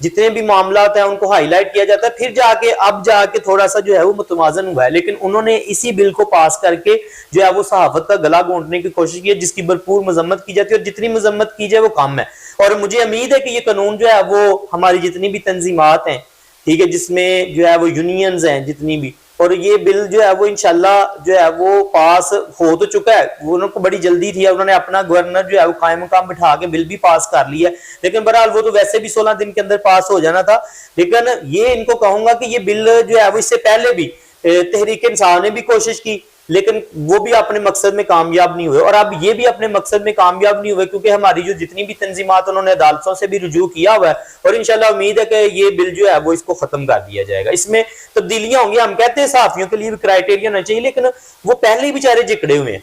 جتنے بھی معاملات ہیں ان کو ہائی لائٹ کیا جاتا ہے, پھر اب جا کے تھوڑا سا جو ہے وہ متوازن ہوا ہے. لیکن انہوں نے اسی بل کو پاس کر کے جو ہے وہ صحافت کا گلا گھونٹنے کی کوشش کی ہے, جس کی بھرپور مذمت کی جاتی ہے, اور جتنی مذمت کی جائے وہ کم ہے. اور مجھے امید ہے کہ یہ قانون جو ہے وہ ہماری جتنی بھی تنظیمات ہیں, ٹھیک ہے, جس میں جو ہے وہ یونینز ہیں جتنی بھی, اور یہ بل جو ہے وہ انشاءاللہ جو ہے وہ پاس ہو تو چکا ہے. وہ انہوں کو بڑی جلدی تھی, انہوں نے اپنا گورنر جو ہے وہ قائم مقام بٹھا کے بل بھی پاس کر لیا ہے, لیکن بہرحال وہ تو ویسے بھی 16 دن کے اندر پاس ہو جانا تھا. لیکن یہ ان کو کہوں گا کہ یہ بل جو ہے وہ اس سے پہلے بھی تحریک انصاف نے بھی کوشش کی, لیکن وہ بھی اپنے مقصد میں کامیاب نہیں ہوئے, اور اب یہ بھی اپنے مقصد میں کامیاب نہیں ہوئے, کیونکہ ہماری جو جتنی بھی تنظیمات انہوں نے عدالتوں سے بھی رجوع کیا ہوا ہے, اور انشاءاللہ امید ہے کہ یہ بل جو ہے وہ اس کو ختم کر دیا جائے گا. اس میں تبدیلیاں ہوں گی. ہم کہتے ہیں صحافیوں کے لیے بھی کرائٹیریا ہونا چاہیے, لیکن وہ پہلے ہی بیچارے جکڑے ہوئے ہیں,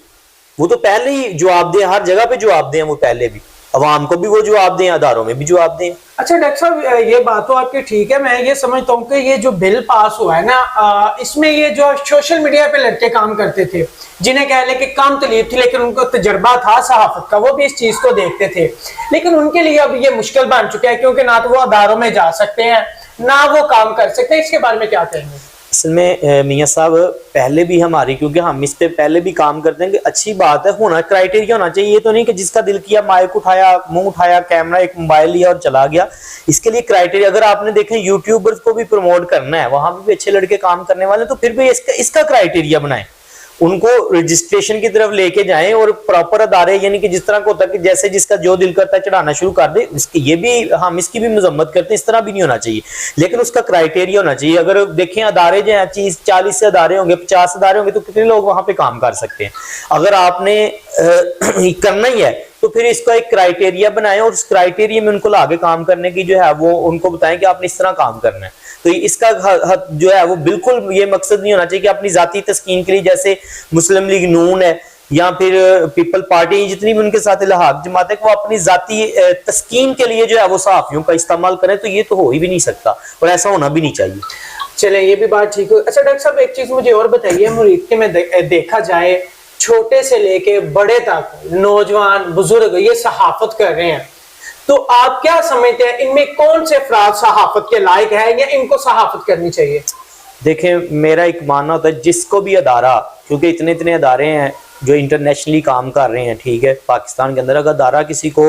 وہ تو پہلے ہی جواب دیں, ہر جگہ پہ جواب دیں, وہ پہلے بھی عوام کو بھی وہ جواب دیں, اداروں میں بھی جواب دیں. اچھا ڈاکٹر صاحب, یہ بات تو آپ کی ٹھیک ہے, میں یہ سمجھتا ہوں کہ یہ جو بل پاس ہوا ہے نا, اس میں یہ جو سوشل میڈیا پہ لڑکے کام کرتے تھے, جنہیں کہہ لیں کہ کم طلیب تھی لیکن ان کو تجربہ تھا صحافت کا, وہ بھی اس چیز کو دیکھتے تھے, لیکن ان کے لیے اب یہ مشکل بن چکا ہے, کیونکہ نہ تو وہ اداروں میں جا سکتے ہیں نہ وہ کام کر سکتے ہیں. اس کے بارے میں کیا کہیں گے؟ اصل میں میاں صاحب پہلے بھی ہماری, کیونکہ ہم اس پہ پہلے بھی کام کرتے ہیں, کہ اچھی بات ہے, ہونا کرائٹیریا ہونا چاہیے. یہ تو نہیں کہ جس کا دل کیا مائک اٹھایا, منہ اٹھایا, کیمرہ ایک موبائل لیا اور چلا گیا. اس کے لیے کرائٹیریا, اگر آپ نے دیکھیں یوٹیوبرز کو بھی پروموٹ کرنا ہے, وہاں بھی اچھے لڑکے کام کرنے والے, تو پھر بھی اس کا کرائٹیریا بنائیں, ان کو رجسٹریشن کی طرف لے کے جائیں, اور پراپر ادارے, یعنی کہ جس طرح کو ہوتا ہے کہ جیسے جس کا جو دل کرتا ہے چڑھانا شروع کر دے, اس کی یہ بھی ہم اس کی بھی مذمت کرتے ہیں, اس طرح بھی نہیں ہونا چاہیے, لیکن اس کا کرائٹیریا ہونا چاہیے. اگر دیکھیں ادارے جو ہیں 40 سے ادارے ہوں گے, 50 ادارے ہوں گے, تو کتنے لوگ وہاں پہ کام کر سکتے ہیں؟ اگر آپ نے کرنا ہی ہے تو پھر اس کا ایک کرائٹیریا بنائیں, اور اس کرائٹیریا میں ان کو آگے کام کرنے کی جو ہے وہ ان کو بتائیں کہ آپ نے اس طرح کام کرنا ہے. تو اس کا جو ہے وہ بالکل یہ مقصد نہیں ہونا چاہیے کہ اپنی ذاتی تسکین کے لیے, جیسے مسلم لیگ نون ہے یا پھر پیپل پارٹی, جتنی بھی ان کے ساتھ الحاق جماعت ہے, وہ اپنی ذاتی تسکین کے لیے جو ہے وہ صحافیوں کا استعمال کریں. تو یہ تو ہو ہی بھی نہیں سکتا, اور ایسا ہونا بھی نہیں چاہیے. چلیں, یہ بھی بات ٹھیک ہے. اچھا ڈاکٹر صاحب, ایک چیز مجھے اور بتائیے, مریدکے میں دیکھا جائے چھوٹے سے لے کے بڑے تک, نوجوان بزرگ یہ صحافت کر رہے ہیں, تو آپ کیا سمجھتے ہیں ان میں کون سے افراد صحافت کے لائق ہیں یا ان کو صحافت کرنی چاہیے؟ دیکھیں, میرا ایک ماننا ہوتا ہے جس کو بھی ادارہ, کیونکہ اتنے ادارے ہیں جو انٹرنیشنلی کام کر رہے ہیں, ٹھیک ہے, پاکستان کے اندر اگر ادارہ کسی کو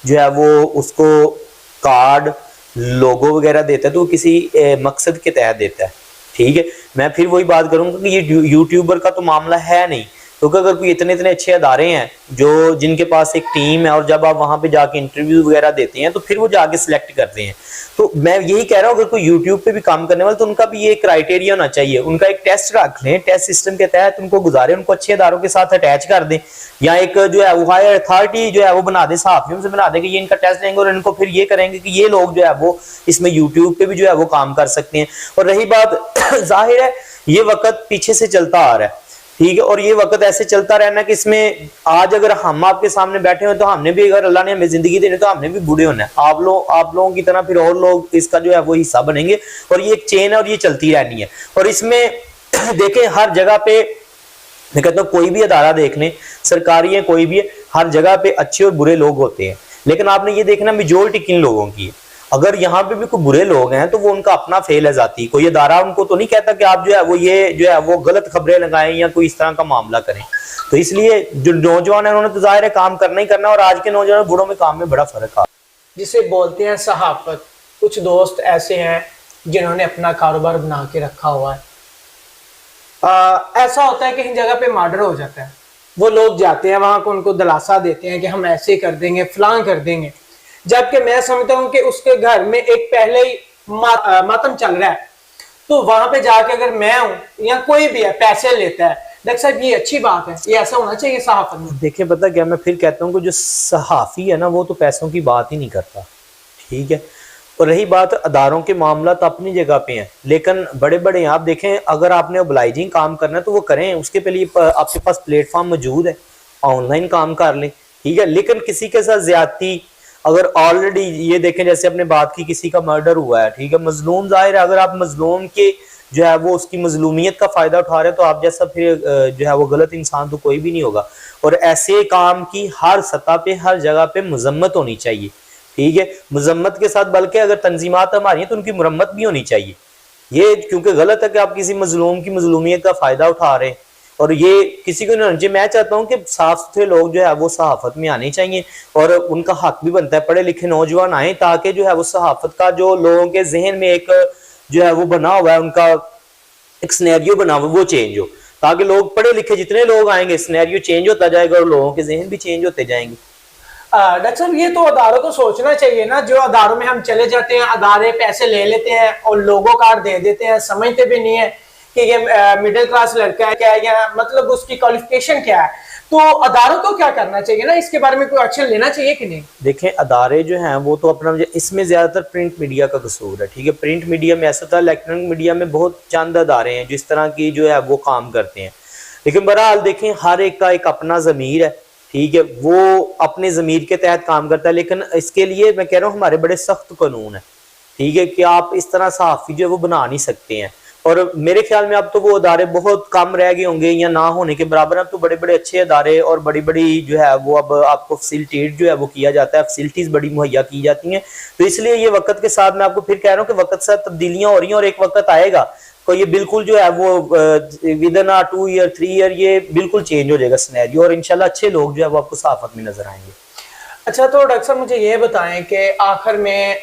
جو ہے وہ اس کو کارڈ لوگو وغیرہ دیتا ہے تو وہ کسی مقصد کے تحت دیتا ہے, ٹھیک ہے. میں پھر وہی بات کروں گا کہ یہ یوٹیوبر کا تو معاملہ ہے نہیں, کیونکہ اگر کوئی اتنے اچھے ادارے ہیں جن کے پاس ایک ٹیم ہے, اور جب آپ وہاں پہ جا کے انٹرویو وغیرہ دیتے ہیں تو پھر وہ جا کے سلیکٹ کرتے ہیں. تو میں یہی کہہ رہا ہوں, اگر کوئی یوٹیوب پہ بھی کام کرنے والا تو ان کا بھی یہ کرائٹیریا ہونا چاہیے, ان کا ایک ٹیسٹ رکھ لیں, ٹیسٹ سسٹم کے تحت ان کو گزارے, ان کو اچھے اداروں کے ساتھ اٹیچ کر دیں, یا ایک جو ہے وہ ہائر اتھارٹی جو ہے وہ بنا دیں, صحافیوں سے بنا دیں کہ یہ ان کا ٹیسٹ لیں گے, اور ان کو پھر یہ کریں گے کہ یہ لوگ جو ہے وہ اس میں یوٹیوب پہ بھی جو ہے وہ کام کر سکتے ہیں. اور رہی بات, ظاہر ہے یہ وقت پیچھے سے چلتا آ رہا ہے, ٹھیک ہے, اور یہ وقت ایسے چلتا رہنا کہ اس میں آج اگر ہم آپ کے سامنے بیٹھے ہوئے تو ہم نے بھی, اگر اللہ نے ہمیں زندگی دینی تو ہم نے بھی بوڑھے ہونا ہے. آپ لوگوں کی طرح پھر اور لوگ اس کا جو ہے وہ حصہ بنیں گے, اور یہ ایک چین ہے اور یہ چلتی رہنی ہے. اور اس میں دیکھیں ہر جگہ پہ, میں کہتا ہوں کوئی بھی ادارہ دیکھ لیں, سرکاری ہے کوئی بھی ہے, ہر جگہ پہ اچھے اور برے لوگ ہوتے ہیں, لیکن آپ نے یہ دیکھنا میجورٹی کن لوگوں کی ہے. اگر یہاں پہ بھی کوئی برے لوگ ہیں تو وہ ان کا اپنا فیل ہے ذاتی, کوئی ادارہ ان کو تو نہیں کہتا کہ آپ جو ہے وہ یہ جو ہے وہ غلط خبریں لگائیں یا کوئی اس طرح کا معاملہ کریں. تو اس لیے جو نوجوان ہیں انہوں نے تو ظاہر ہے کام کرنا ہی کرنا, اور آج کے نوجوان بوڑھوں میں کام میں بڑا فرق ہے. جسے بولتے ہیں صحافت, کچھ دوست ایسے ہیں جنہوں نے اپنا کاروبار بنا کے رکھا ہوا ہے. ایسا ہوتا ہے کہ ان جگہ پہ مرڈر ہو جاتا ہے, وہ لوگ جاتے ہیں وہاں کو, ان کو دلاسا دیتے ہیں کہ ہم ایسے کر دیں گے, فلاں کر دیں گے, جبکہ میں سمجھتا ہوں کہ اس کے گھر میں ایک پہلے ہی ماتم چل رہا ہے. تو وہاں پہ جا کے اگر میں ہوں یا کوئی بھی ہے پیسے لیتا ہے, ڈاکٹر صاحب یہ اچھی بات ہے, یہ ایسا ہونا چاہیے صحافت میں؟ دیکھیں پتہ کیا, میں پھر کہتا ہوں کہ جو صحافی ہے نا وہ تو پیسوں کی بات ہی نہیں کرتا, ٹھیک ہے. اور رہی بات اداروں کے معاملات اپنی جگہ پہ ہیں, لیکن بڑے بڑے آپ دیکھیں, اگر آپ نے اوبلائجنگ کام کرنا ہے تو وہ کریں, اس کے لیے آپ کے پاس پلیٹ فارم موجود ہے, آن لائن کام کر لیں, ٹھیک ہے. لیکن کسی کے ساتھ زیادتی, اگر آلریڈی یہ دیکھیں جیسے اپنے بات کی کسی کا مرڈر ہوا ہے, ٹھیک ہے, مظلوم, ظاہر ہے اگر آپ مظلوم کے جو ہے وہ اس کی مظلومیت کا فائدہ اٹھا رہے ہیں تو آپ جیسا پھر جو ہے وہ غلط انسان تو کوئی بھی نہیں ہوگا. اور ایسے کام کی ہر سطح پہ ہر جگہ پہ مذمت ہونی چاہیے, ٹھیک ہے، مذمت کے ساتھ، بلکہ اگر تنظیمات ہماری ہیں تو ان کی مرمت بھی ہونی چاہیے. یہ کیونکہ غلط ہے کہ آپ کسی مظلوم کی مظلومیت کا فائدہ اٹھا رہے ہیں، اور یہ کسی کو نہیں ہونا چاہیے. میں چاہتا ہوں کہ صاف ستھرے لوگ جو ہے وہ صحافت میں آنے چاہیے، اور ان کا حق بھی بنتا ہے پڑھے لکھے نوجوان آئیں، تاکہ جو ہے وہ صحافت کا جو لوگوں کے ذہن میں ایک جو ہے وہ بنا ہوا ہے، ان کا ایک سینیریو بنا ہوا وہ چینج ہو، تاکہ لوگ پڑھے لکھے جتنے لوگ آئیں گے سینیریو چینج ہوتا جائے گا اور لوگوں کے ذہن بھی چینج ہوتے جائیں گے. ڈاکٹر صاحب یہ تو اداروں کو سوچنا چاہیے نا، جو اداروں میں ہم چلے جاتے ہیں، ادارے پیسے لے لیتے ہیں اور لوگوں کارڈ دے دیتے ہیں، سمجھتے بھی نہیں ہے کہ یہ مڈل کلاس لڑکا ہے کیا ہے، یا مطلب اس کی کوالیفیکیشن کیا ہے. تو اداروں کو کیا کرنا چاہیے نا، اس کے بارے میں کوئی ایکشن لینا چاہیے کہ نہیں؟ دیکھیں ادارے جو ہیں وہ تو اپنا، اس میں زیادہ تر پرنٹ میڈیا کا قصور ہے. ٹھیک ہے، پرنٹ میڈیا میں ایسا تھا، الیکٹرانک میڈیا میں بہت چند ادارے ہیں جو اس طرح کی جو ہے وہ کام کرتے ہیں. لیکن بہرحال دیکھیں ہر ایک کا ایک اپنا ضمیر ہے، ٹھیک ہے، وہ اپنے ضمیر کے تحت کام کرتا ہے. لیکن اس کے لیے میں کہہ رہا ہوں ہمارے بڑے سخت قانون ہیں، ٹھیک ہے، کہ آپ اس طرح صحافی جو ہے وہ بنا نہیں سکتے ہیں. اور میرے خیال میں اب تو وہ ادارے بہت کم رہ گئے ہوں گے یا نہ ہونے کے برابر. اب تو بڑے بڑے اچھے ادارے اور بڑی بڑی جو ہے وہ اب آپ کو فیسلٹیٹ جو ہے وہ کیا جاتا ہے، فیسلٹیز بڑی مہیا کی جاتی ہیں. تو اس لیے یہ وقت کے ساتھ میں آپ کو پھر کہہ رہا ہوں کہ وقت سے تبدیلیاں ہو رہی ہیں، اور ایک وقت آئے گا تو یہ بالکل جو ہے وہ ودن 2 ایئر 3 ایئر یہ بالکل چینج ہو جائے گا سینیریو، اور انشاءاللہ اچھے لوگ جو ہے وہ آپ کو صحافت میں نظر آئیں گے. اچھا تو ڈاکٹر صاحب مجھے یہ بتائیں کہ آخر میں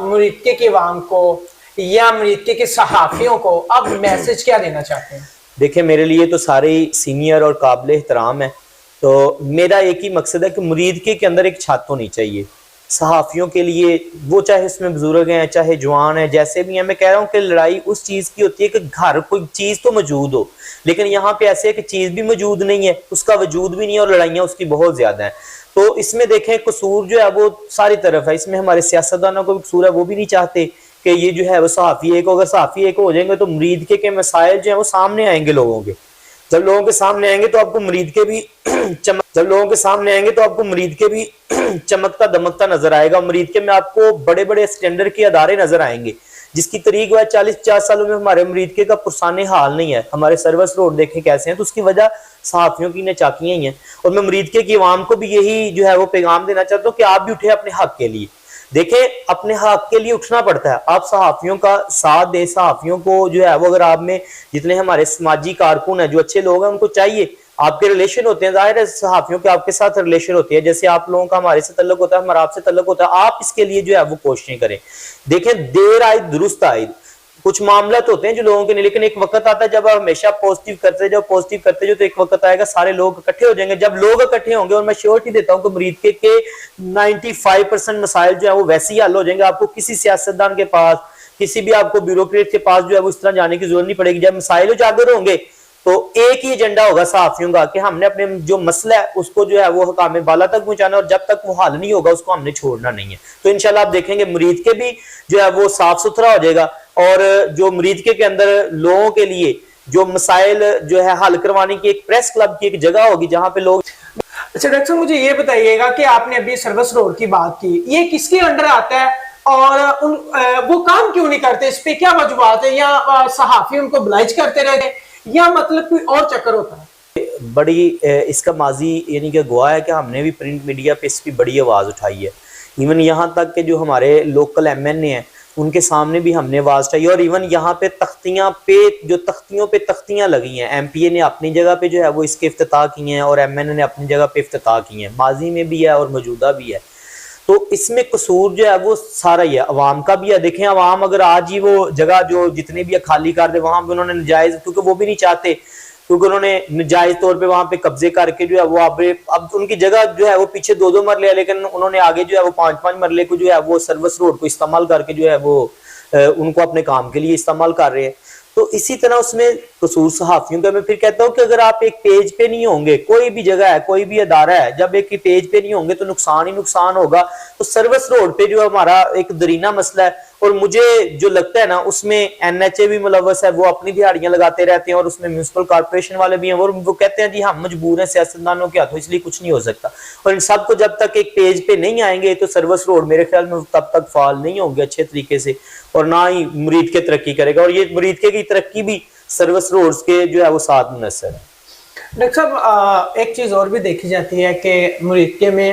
مریدکے کی عوام کو یا مریدکے کے صحافیوں کو اب میسج کیا دینا چاہتے ہیں؟ دیکھیں میرے لیے تو سارے سینئر اور قابل احترام ہیں، تو میرا ایک ہی مقصد ہے کہ مریدکے کے اندر ایک چھت ہونی چاہیے صحافیوں کے لیے، وہ چاہے اس میں بزرگ ہیں چاہے جوان ہیں جیسے بھی ہیں. میں کہہ رہا ہوں کہ لڑائی اس چیز کی ہوتی ہے کہ گھر کوئی چیز تو موجود ہو، لیکن یہاں پہ ایسے ہے کہ چیز بھی موجود نہیں ہے، اس کا وجود بھی نہیں ہے، اور لڑائیاں اس کی بہت زیادہ ہیں. تو اس میں دیکھیں قصور جو ہے وہ ساری طرف ہے. اس میں ہمارے سیاستدانوں کو بھی قصور ہے، وہ بھی نہیں چاہتے کہ یہ جو ہے وہ صحافی ایک، اگر صحافی ایک ہو جائیں گے تو مریدکے کے مسائل جو ہیں وہ سامنے آئیں گے لوگوں کے. جب لوگوں کے سامنے آئیں گے تو آپ کو مریدکے بھی جب لوگوں کے سامنے آئیں گے تو آپ کو مریدکے بھی چمکتا دمکتا نظر آئے گا. مریدکے میں آپ کو بڑے بڑے اسٹینڈرڈ کے ادارے نظر آئیں گے جس کی طریق ہے 40-50 سالوں میں ہمارے مریدکے کا پرسان حال نہیں ہے. ہمارے سروس روڈ دیکھیں کیسے ہیں، تو اس کی وجہ صحافیوں کی نچاکیاں ہی ہیں. اور میں مریدکے کی عوام کو بھی یہی جو ہے وہ پیغام دینا چاہتا ہوں کہ آپ بھی اٹھیں اپنے حق کے لیے. دیکھیں اپنے حق کے لیے اٹھنا پڑتا ہے، آپ صحافیوں کا ساتھ دیں. صحافیوں کو جو ہے وہ اگر آپ میں جتنے ہمارے سماجی کارکن ہیں جو اچھے لوگ ہیں ان کو چاہیے، آپ کے ریلیشن ہوتے ہیں، ظاہر ہے صحافیوں کے آپ کے ساتھ ریلیشن ہوتی ہے، جیسے آپ لوگوں کا ہمارے سے تعلق ہوتا ہے، ہمارا آپ سے تعلق ہوتا ہے، آپ اس کے لیے جو ہے وہ کوششیں کریں. دیکھیں دیر آئے درست آئے، کچھ معاملات ہوتے ہیں جو لوگوں کے نہیں، لیکن ایک وقت آتا ہے جب آپ ہمیشہ پوزیٹیو کرتے جب پوزیٹیو کرتے جو، تو ایک وقت آئے گا سارے لوگ اکٹھے ہو جائیں گے. جب لوگ اکٹھے ہوں گے، اور میں شیورٹی دیتا ہوں کہ مریدکے کے 95% مسائل جو ہیں وہ ویسے ہی حل ہو جائیں گے. آپ کو کسی سیاستدان کے پاس، کسی بھی آپ کو بیوروکریٹ کے پاس جو ہے وہ اس طرح جانے کی ضرورت نہیں پڑے گی. جب مسائل اجاگر ہوں گے تو ایک ہی ایجنڈا ہوگا صحافیوں کا کہ ہم نے اپنے جو مسئلہ ہے اس کو جو ہے وہ حکام بالا تک پہنچانا، اور جب تک وہ حل نہیں ہوگا اس کو ہم نے چھوڑنا نہیں ہے. تو انشاءاللہ آپ دیکھیں گے مریدکے بھی جو ہے وہ صاف ستھرا ہو جائے گا، اور جو مریدکے کے اندر لوگوں کے لیے جو مسائل جو ہے حل کروانے کی ایک پریس کلب کی ایک جگہ ہوگی جہاں پہ لوگ. اچھا ڈاکٹر صاحب مجھے یہ بتائیے گا کہ آپ نے ابھی سروس روڈ کی بات کی، یہ کس کے انڈر آتا ہے اور وہ کام کیوں نہیں کرتے؟ اس پہ کیا وجوہات ہے؟ یا صحافی ان کو بلائج کرتے رہتے یا مطلب کوئی اور چکر ہوتا ہے؟ بڑی اس کا ماضی یعنی کہ گواہ ہے کہ ہم نے بھی پرنٹ میڈیا پہ اس کی بڑی آواز اٹھائی ہے. ایون یہاں تک کہ جو ہمارے لوکل ایم این اے ہیں ان کے سامنے بھی ہم نے آواز اٹھائی، اور ایون یہاں پہ تختیاں پہ جو تختیوں پہ تختیاں لگی ہیں، ایم پی اے نے اپنی جگہ پہ جو ہے وہ اس کے افتتاح کی ہیں، اور ایم این اے نے اپنی جگہ پہ افتتاح کی ہیں، ماضی میں بھی ہے اور موجودہ بھی ہے. تو اس میں قصور جو ہے وہ سارا ہی ہے، عوام کا بھی ہے. دیکھیں عوام اگر آج ہی وہ جگہ جو جتنے بھی خالی کر دے، وہاں پہ انہوں نے نجائز، کیونکہ وہ بھی نہیں چاہتے، کیونکہ انہوں نے نجائز طور پہ وہاں پہ قبضے کر کے جو ہے وہ اب ان کی جگہ جو ہے وہ پیچھے 2 مرلے ہے، لیکن انہوں نے آگے جو ہے وہ 5 مرلے کو جو ہے وہ سروس روڈ کو استعمال کر کے جو ہے وہ ان کو اپنے کام کے لیے استعمال کر رہے ہیں. تو اسی طرح اس میں قصور صحافیوں کا. میں پھر کہتا ہوں کہ اگر آپ ایک پیج پہ نہیں ہوں گے، کوئی بھی جگہ ہے کوئی بھی ادارہ ہے، جب ایک پیج پہ نہیں ہوں گے تو نقصان ہی نقصان ہوگا. تو سروس روڈ پہ جو ہمارا ایک درینہ مسئلہ ہے، اور مجھے جو لگتا ہے نا اس میں این ایچ اے بھی ملوث ہے، وہ اپنی دیہڑیاں لگاتے رہتے ہیں، اور اس میں میونسپل کارپوریشن والے بھی ہیں، وہ کہتے ہیں جی ہم مجبور ہیں سیاستدانوں کے ہاتھوں، اس لیے کچھ نہیں ہو سکتا. اور ان سب کو جب تک ایک پیج پہ نہیں آئیں گے تو سروس روڈ میرے خیال میں تب تک فعال نہیں ہوں گے اچھے طریقے سے، اور نہ ہی مریدکے ترقی کرے گا. اور یہ مریدکے کی ترقی بھی سروس روڈز کے جو ہے وہ ساتھ منحصر ہے. ڈاکٹر صاحب ایک چیز اور بھی دیکھی جاتی ہے کہ مریدکے میں